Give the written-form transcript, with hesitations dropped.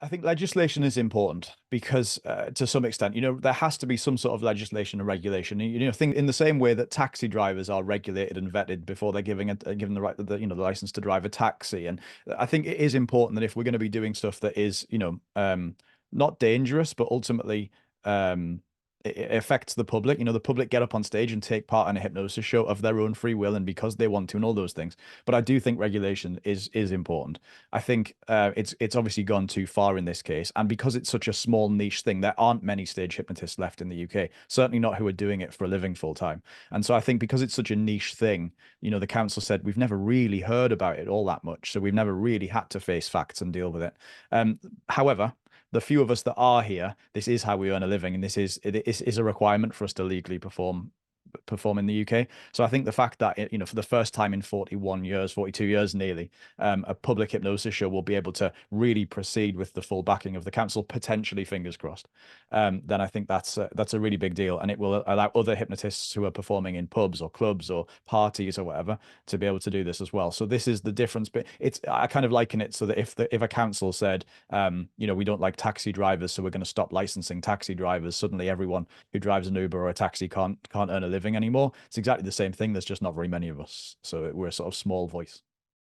I think legislation is important because, to some extent, there has to be some sort of legislation and regulation. Think in the same way that taxi drivers are regulated and vetted before they're given the right, the license to drive a taxi. And I think it is important that if we're going to be doing stuff that is, not dangerous, but ultimately, it affects the public. The public get up on stage and take part in a hypnosis show of their own free will and because they want to, and all those things. But I do think regulation is important. I think it's obviously gone too far in this case, and because it's such a small niche thing, there aren't many stage hypnotists left in the UK. Certainly not who are doing it for a living full time. And so I think because it's such a niche thing, the council said we've never really heard about it all that much, so we've never really had to face facts and deal with it. However, the few of us that are here, this is how we earn a living, and it is a requirement for us to legally perform in the UK. So I think the fact that for the first time in 41 years, 42 years nearly, a public hypnosis show will be able to really proceed with the full backing of the council, potentially, fingers crossed. Then I think that's a really big deal, and it will allow other hypnotists who are performing in pubs or clubs or parties or whatever to be able to do this as well. So this is the difference. But I kind of liken it so that if a council said, we don't like taxi drivers, so we're going to stop licensing taxi drivers, suddenly everyone who drives an Uber or a taxi can't earn a living anymore. It's exactly the same thing. There's just not very many of us, so we're a sort of small voice.